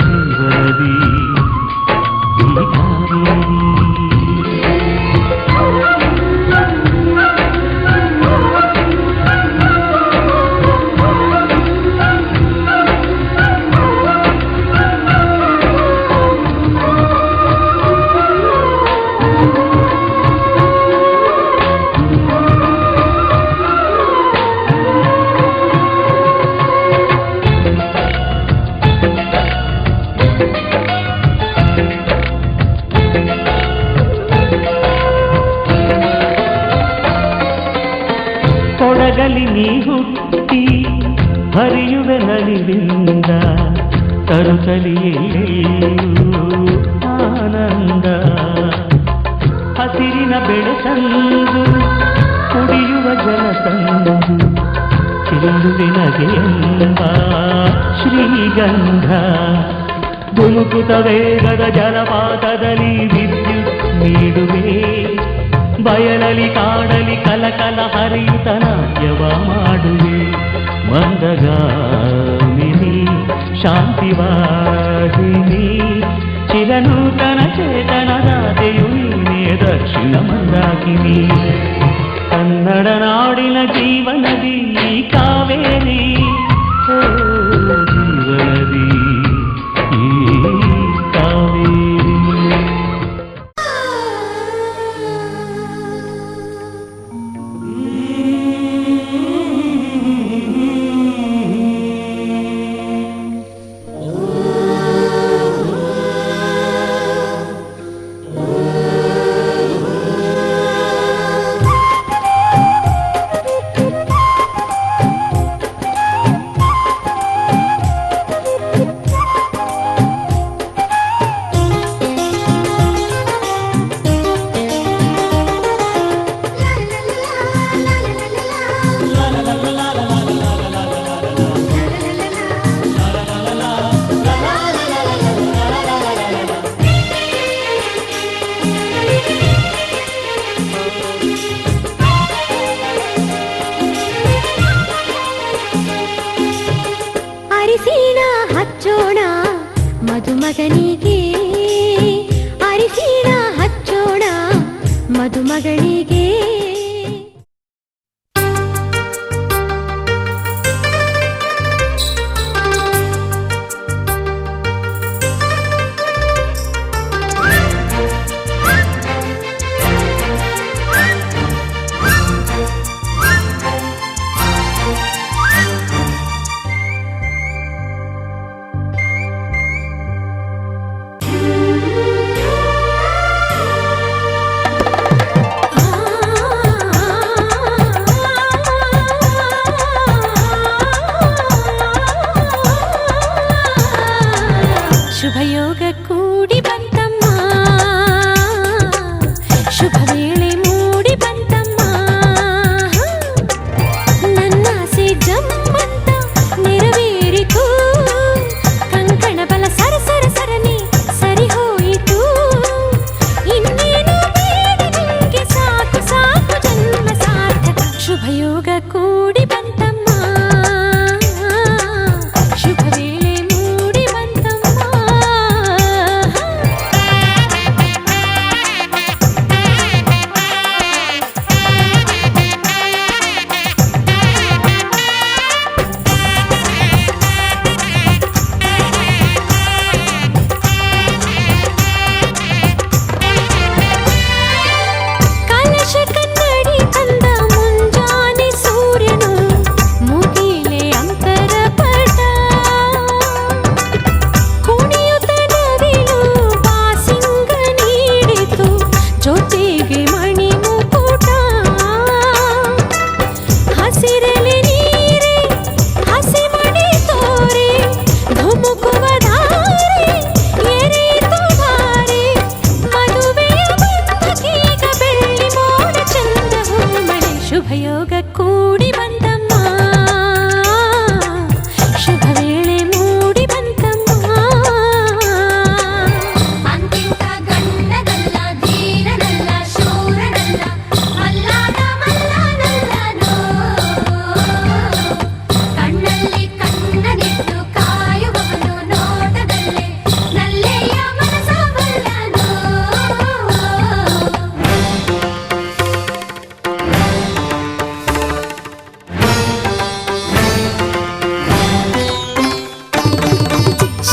ಜೀವನದಿ ಈ ಕಾವೇರಿ. ಕೊಡಗಲಿ ನೀ ಹುಟ್ಟಿ ಹರಿಯುವೆ ನಲಿವಿಂದ, ತರುತ್ತಲಿಯೆಲ್ಲೂ ಆನಂದ. ಹಸಿರಿನ ಬೆಳಕಂದು ಕುಡಿಯುವ ಜಲ ತಂದು, ಚೆಲ್ಲುವಿನಗೆ ಎಂಬ ಶ್ರೀಗಂಧ. ಧುಮುಕುತ ವೇಗದ ಜಲಪಾತದಲ್ಲಿ ವಿದ್ಯುತ್ ನೀಡುವೆ, ಬಯಲಲಿ ಕಾಡಲಿ ಕಲಕಲ ಹರಿಯುತ ನಾಟ್ಯವ ಮಾಡುವೆ. ಮಂದಗಾಮಿನಿ ಶಾಂತಿವಾಹಿನಿ, ಚಿರನೂತನ ಚೇತನದಾತೆಯು ನೀನೇ ದಕ್ಷಿಣ ಮಂದಾಕಿನಿ. ಕನ್ನಡ ನಾಡಿನ ಜೀವನದಿ ಕಾವೇರಿ, ಜೀವನದಿ ಈ ಕಾವೇರಿ. ಅರಿಶಿಣ ಹಚ್ಚೋಣ ಮದುಮಗನಿಗೆ, ಅರಿಶಿಣ ಹಚ್ಚೋಣ ಮದುಮಗಳಿಗೆ. ಶುಭಯೋಗ ಕೂಡಿ ಬಂತಮ್ಮ, ಶುಭ ವೇಳೆ ಮೂಡಿ ಬಂತಮ್ಮ. ನನ್ನಾಸೆ ಜಮ್ಮಂತ ನೆರವೇರಿತು, ಕಂಕಣ ಬಲ ಸರಸರ ಸರಣಿ ಸರಿ ಹೋಯಿತು. ಇನ್ನೇನು ಬೇಡ ನಿಂಗೆ, ಸಾಕು ಸಾಕು ಜನ್ಮ ಸಾರ್ಥಕ. ಶುಭಯೋಗ ಕೂಡಿ ಬಂತಮ್ಮ, ಶುಭ ವೇಳೆ ಮೂಡಿ ಬಂತಮ್ಮ.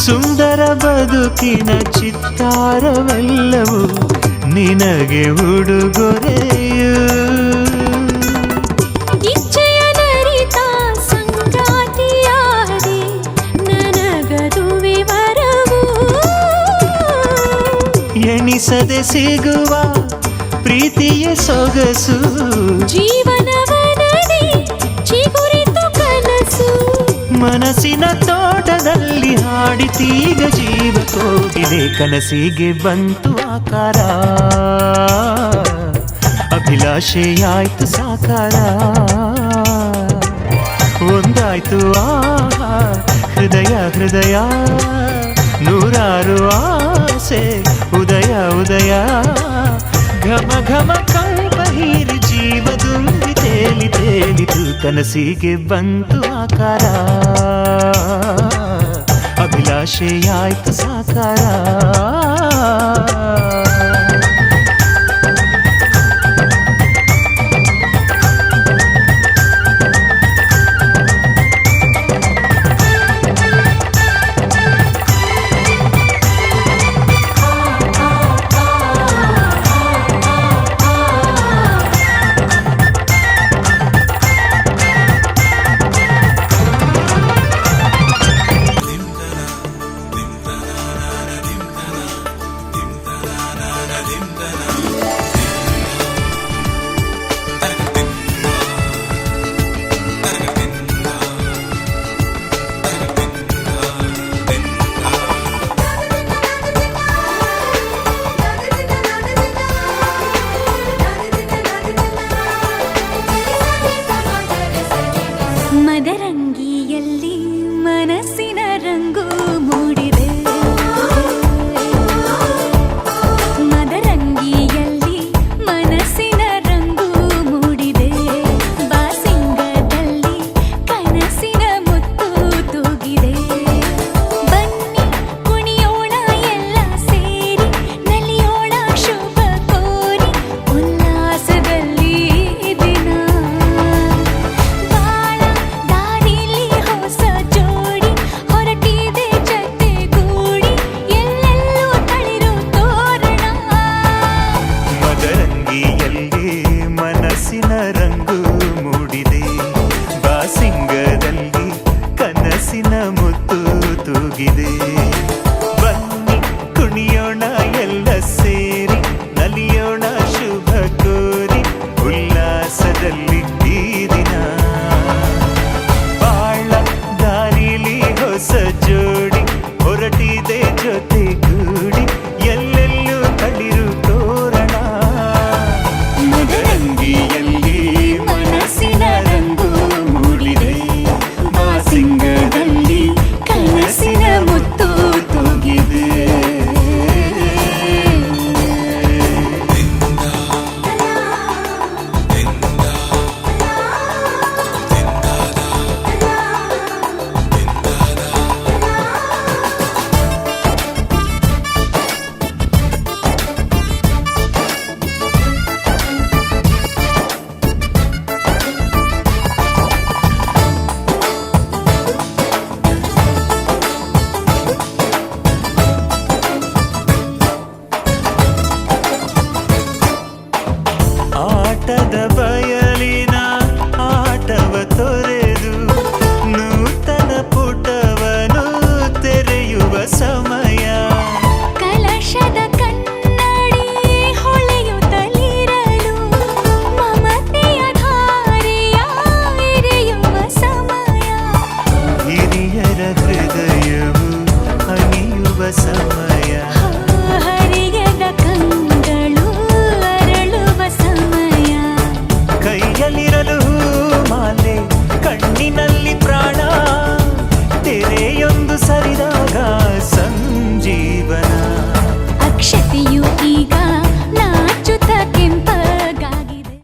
ಸುಂದರ ಬದುಕಿನ ಚಿತ್ತಾರವೆಲ್ಲವೂ ನಿನಗೆ ಉಡುಗೊರೆಯು. ಇಚ್ಛೆಯ ನರಿತ ಸಂಗಾತಿಯಾದೆ ನನಗದು ವಿವರವು. ಎಣಿಸದೆ ಸಿಗುವ ಪ್ರೀತಿಯ ಸೊಗಸು ಜೀವನವನದಿ ಚಿಗುರಿತು ಕನಸು. ಮನಸ್ಸಿನ ತೋಟದಲ್ಲಿ ಹಾಡಿತೀಗ ಜೀವ ಕೋಗಿಲೆ ಕನಸಿಗೆ ಬಂತು ಆಕಾರ. ಅಭಿಲಾಷೆಯಾಯ್ತು ಸಾಕಾರ. ಒಂದಾಯ್ತು ಆಹಾ ಹೃದಯ ಹೃದಯ. ನೂರಾರು ಆಸೆ ಉದಯ ಉದಯ. ಘಮ ಘಮ ಕಂಪ ಹೀರಿ ಜೀವ ತುಂಬಿ ತೇಲಿ ತೇಲಿತು ಕನಸಿಗೆ ಬಂತು ಆಕಾರ. ಅಭಿಲಾಷೆಯಾಯ್ತು ಸಾಕಾರ. ಮದರಂಗಿಯಲ್ಲಿ ಮನಸ್ಸಿನ ರಂಗು ಮೂಡಿದೆ. ಮದರಂಗಿಯಲ್ಲಿ ಮನಸ್ಸಿನ ರಂಗು ಮೂಡಿದೆ. ಬಾಸಿಂಗದಲ್ಲಿ ಕನಸಿನ ಮುತ್ತು ತೂಗಿದೆ. ಬನ್ನಿ ಕುಣಿಯೋಣ ಎಲ್ಲ ಸೇರಿ ನಲಿಯೋಣ ಶುಭ ಕೋರಿ ಉಲ್ಲಾಸದಲ್ಲಿ ದಿನ. ದಾರಿಲಿ ಹೊಸ ಜೋಡಿ ಹೊರಟಿದೆ ಜೊತೆಗೂಡಿ ಎಲ್ಲೆಲ್ಲೂ ತಳಿರು ತೋರಣ. ಮದರಂಗಿಯಲ್ಲಿ ಮನಸ್ಸಿನ ರಂಗು ಮೂಡಿದೆ. ಬಾಸಿಂಗದಲ್ಲಿ ಕನಸಿನ ಮುತ್ತು ತೂಗಿದೆ. ಬನ್ನಿ ಕುಣಿಯೋಣ ಎಲ್ಲ ಸೇರಿ ನಲಿಯೋಣ ಶುಭ ಕೋರಿ ಉಲ್ಲಾಸದಲ್ಲಿ ಈ ದಿನ. ಬಾಳ ದಾರಿಲಿ ಹೊಸ ಜೋಡಿ ಹೊರಟಿದೆ ಜೊತೆಗೂಡಿ ಎಲ್ಲೆಲ್ಲೂ ತಳಿರು ತೋರಣ. ಮದರಂಗಿಯಲ್ಲಿ ಮನಸ್ಸಿನ ರಂಗು ಮೂಡಿದೆ. ಬಾಸಿಂಗದಲ್ಲಿ ಕನಸಿನ ಮುತ್ತು ತೂಗಿದೆ. ಆಟದ ಬಯಲಿನ ಆಟವ ತೊರೆದು ನೂತನ ಪುಟವನು ತೆರೆಯುವ ಸಮಯ. ಕಲಶದ ಕನ್ನಡಿ ಹೊಳೆಯುತ್ತಲಿರಲು ಮಮತೆಯ ಧಾರೆಯ ಎರೆಯುವ ಸಮಯ. ಹಿರಿಯರ ಹೃದಯವು ಅಣಿಯುವ ಸಮಯ. ಹರಿಯದ ಕಂಗಳು ಅರಳುವ ಸಮಯ. ಕೈಯಲ್ಲಿರಲು ಮಾಲೆ ಕಣ್ಣಿನಲ್ಲಿ ಪ್ರಾಣ. ತೆರೆಯೊಂದು ಸರಿದಾಗ ಸಂಜೀವನ. ಅಕ್ಷತೆಯು ಈಗ ನಾಚುತ್ತ ಕೆಂಪಗಾಗಿದೆ.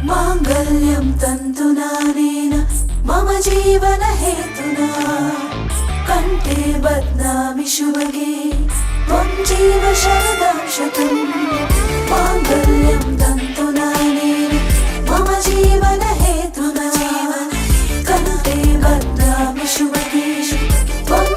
माङ्गल्यं तन्तुनानेन मम जीवन हेतुना कण्ठे बध्नामि शुभगे त्वं जीव शरदां शतम्. माङ्गल्यं तन्तुनानेन मम जीवन हेतुना कण्ठे बध्नामि शुभगे त्वं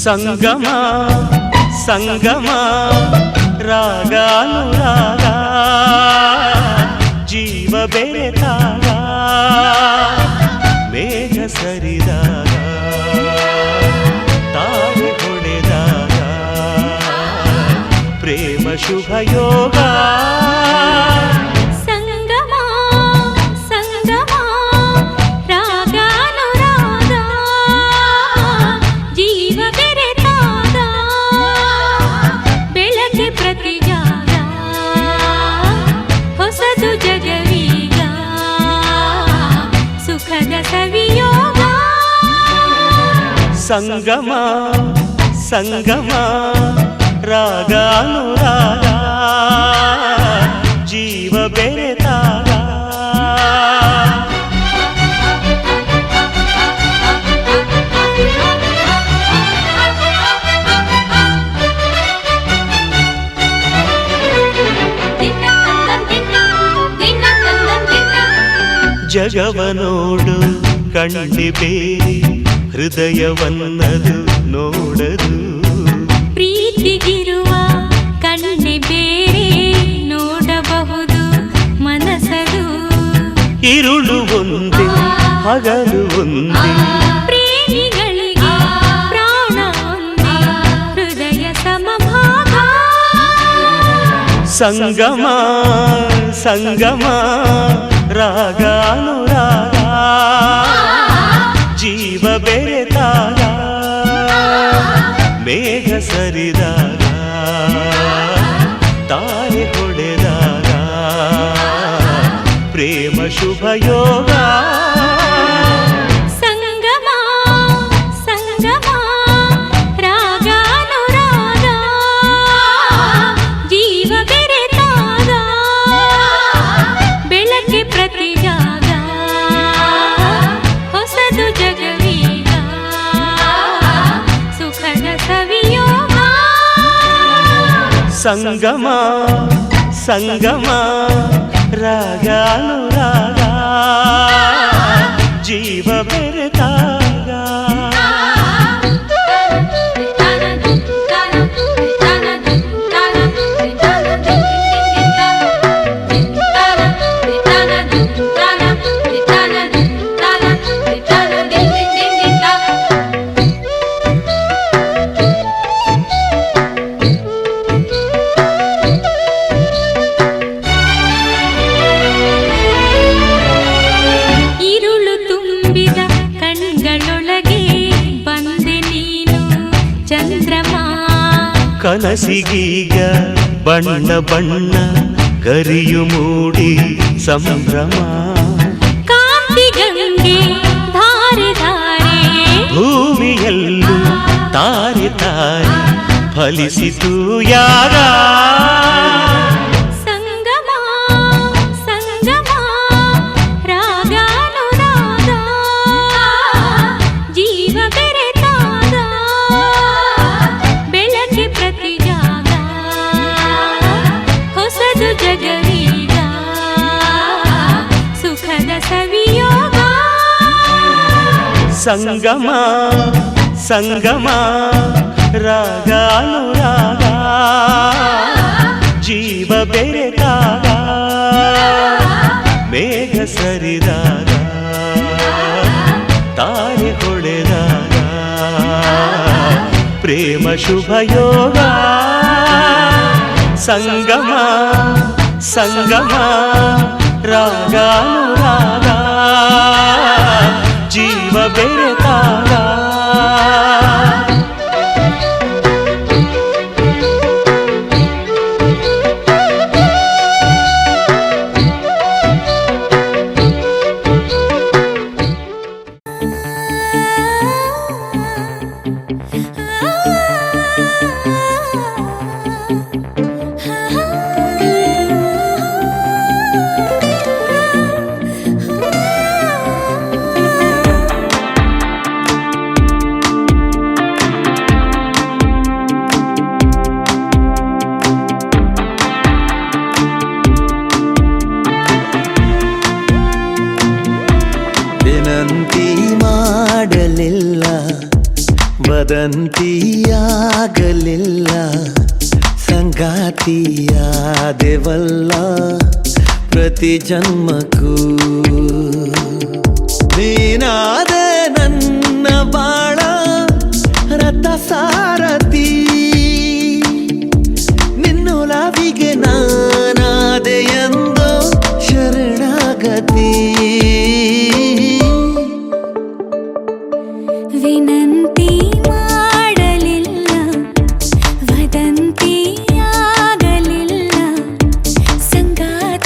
ಸಂಗಮ ಸಂಗಮ ರಾಗಾನುರಾಗ ಜೀವ ಬೆರೆತಾಗ ಮೇಘ ಸರಿದಾಗ ತಾರೆ ಹೊಡೆದಾಗ ಪ್ರೇಮ ಶುಭ ಯೋಗ ಸಂಗಮ ಸಂಗಮ ರಾಗಾನುರಾಗ ಜೀವ ಬೆರೆತಾಗ ಬೆಳಗ್ಗೆ ಪ್ರತಿಜಾಗ ಹೊಸದು ಜಗವೀಗ ಸುಖದ ಸವಿಯೋಗ ಸಂಗಮ ಸಂಗಮ ರಾಗಾನುರಾಗ ಜೀವ ಬೆರೆತಾಗ ಜಗವ ನೋಡು ಕಣ್ಣಿ ಬೇರೆ ಹೃದಯವನ್ನದು ನೋಡದು ಪ್ರೀತಿಗಿರುವ ಕಣ್ಣೆ ಬೇರೆ ನೋಡಬಹುದು ಮನಸದು ಇರುಳು ಒಂದೇ ಹಗಲು ಒಂದೇ ಪ್ರೇಮಿಗಳಿಗೆ ಪ್ರಾಣ ಒಂದೇ ಹೃದಯ ಸಮಭಾಗ ಸಂಗಮ ಸಂಗಮ ರಾಗಾನುರಾಗ ಜೀವ ಬೆರೆತಾಗ ಮೇಘ ಸರಿದಾಗ ತಾರೆ ಹೊಡೆದಾಗ ಪ್ರೇಮ ಶುಭ ಯೋಗ ಸಂಗಮ ಸಂಗಮ ರಾಗಾನುರಾಗ ಜೀವ ಬೆರೆತಾಗ ಬೆಳಗ್ಗೆ ಪ್ರತಿಜಾಗ ಹೊಸದು ಜಗವೀಗ ಸುಖದ ಸವಿಯೋಗ ಸಂಗಮ ಸಂಗಮ ರಾಗಾನುರಾಗ ಜೀವ ಬೆರೆತಾಗ ഇരുളു ತುಂಬಿದ ಕಣ್ಗಳೊಳಗೆ ಬಂದೆ ನೀನು ಚಂದ್ರಮ ಕನಸಿಗೀಗ ಬಣ್ಣ ಬಣ್ಣ ಗರಿಯು ಮೂಡಿ ಸಂಭ್ರಮ ಕಾಂತಿ ಗಂಗೆ ಧಾರೆ ಧಾರೆ ಭೂಮಿಯಲ್ಲೂ ತಾರೆ ತಾರೆ ಫಲಿಸಿತು ಯಾಗ ಸಂಗಮ ಸಂಗಮ ರಾಗಾನುರಾಗ ಜೀವ ಬೆರೆತಾಗ ಬೆಳಗ್ಗೆ ಪ್ರತಿಜಾಗ ಹೊಸದು ಜಗವೀಗ ಸುಖದ ಸವಿಯೋಗ ಸಂಗಮ ಸಂಗಮ ರಾಗಾನುರಾಗ ಜೀವ ಬೆರೆತಾಗ ಮೇಘ ಸರಿದಾಗ ತಾರೆ ಹೊಡೆದಾಗ ಪ್ರೇಮ ಶುಭ ಯೋಗ ಸಂಗಮ ಸಂಗಮ ರಾಗಾನುರಾಗ ಜೀವ ಬೆರೆತಾಗ ವದಂತಿಯಾಗಲಿಲ್ಲ ಸಂಗಾತಿಯಾದೆವಲ್ಲ ಪ್ರತಿ ಜನ್ಮಕ್ಕೂ ನೀನಾದೆ ನನ್ನ ಬಾಳ ರಥ ಸಾರಥಿ ನಿನ್ನೊಲವಿಗೆ ನಾನಾದೆ ಎಂದು ಶರಣಾಗತಿ ವಿನಂತಿ ಮಾಡಲಿಲ್ಲ ವದಂತಿಯಾಗಲಿಲ್ಲ ಸಂಗಾತಿಯಾದೆವಲ್ಲ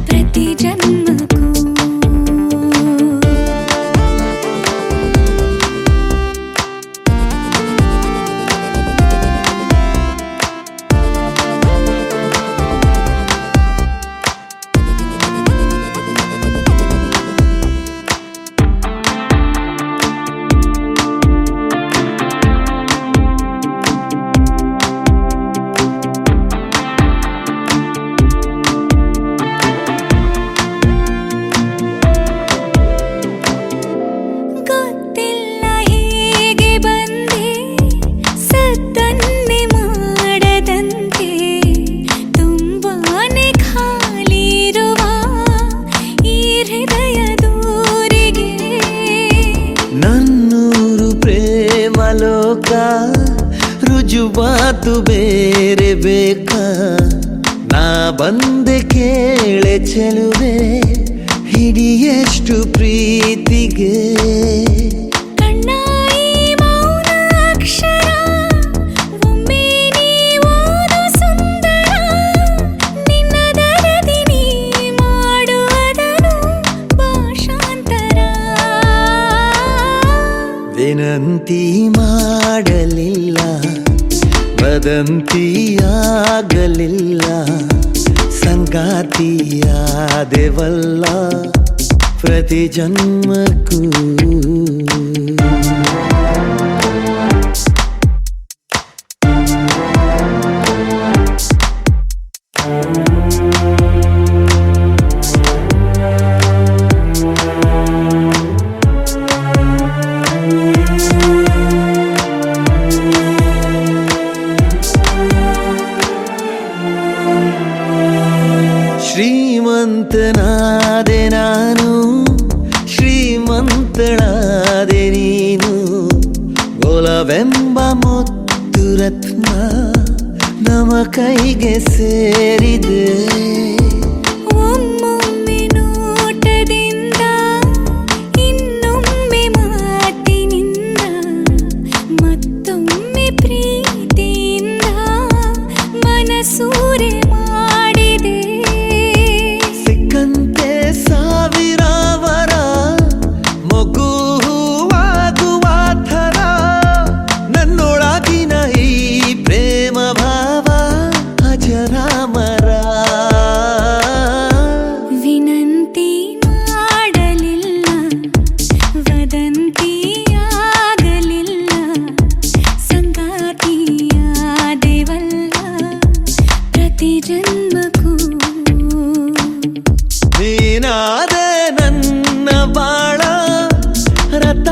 ಪ್ರತಿ ಜನ್ಮಕ್ಕೂ ಗೊತ್ತಿಲ್ಲ ಹೇಗೆ ಬಂದೆ ಸದ್ದನ್ನೇ ಮಾಡದಂತೆ ತುಂಬಾನೇ ಖಾಲಿ ಇರುವ ಈ ಹೃದಯ ದೂರಿಗೆ ನನ್ನೂರು ಪ್ರೇಮ ಲೋಕ ರುಜುವಾತು ಬೇರೆ ಬೇಕಾ ನಾ ಬಂದೆ ಕೇಳೆ ಚೆಲುವೆ ಹಿಡಿಯಷ್ಟು ಪ್ರೀತಿಗೆ ಕಣ್ಣ ಈ ಮೌನ ಅಕ್ಷರ ಒಮ್ಮೆ ನೀ ಓದು ಸುಂದರ ನಿನ್ನ ದರದಿ ನೀ ಮಾಡುವುದನು ಭಾಷಾಂತರ ವಿನಂತಿ ಮಾಡಲಿಲ್ಲ ವದಂತಿಯಾಗಲಿಲ್ಲ ಸಂಗಾತಿಯಾದೆವಲ್ಲ ಪ್ರತಿ ಜನ್ಮಕ್ಕೂ ಶ್ರೀಮಂತನಾದೆ ನಾನು ಶ್ರೀಮಂತಳಾದೆ ನೀನು ಒಲವೆಂಬ ಮುತ್ತು ರತ್ನ ನಮ ಕೈಗೆ ಸೇರಿದೆ ಒಮ್ಮೊಮ್ಮೆ ನೋಟದಿಂದ ಇನ್ನೊಮ್ಮೆ ಮಾತಿನಿಂದ ಮತ್ತೊಮ್ಮೆ ಪ್ರೀತಿಯಿಂದ ಮನಸೂರೆ ಮಾಡಿದೆ ಸಿಕ್ಕಂತೆ ಸಾವಿರಾವರ ಮೊಗ್ಗು ಹೂವಾಗುವ ಥರ ನನ್ನೊಳಗಿನ ಈ ಪ್ರೇಮ ಭಾವ ಅಜರಾಮರ ವಿನಂತಿ ಮಾಡಲಿಲ್ಲ ವದಂತಿಯಾಗಲಿಲ್ಲ ಸಂಗಾತಿಯಾದೆವಲ್ಲ ಪ್ರತಿ ಜನ್ಮಕ್ಕೂ ನೀನಾದೆ ನನ್ನ ಬಾಳ ರಥ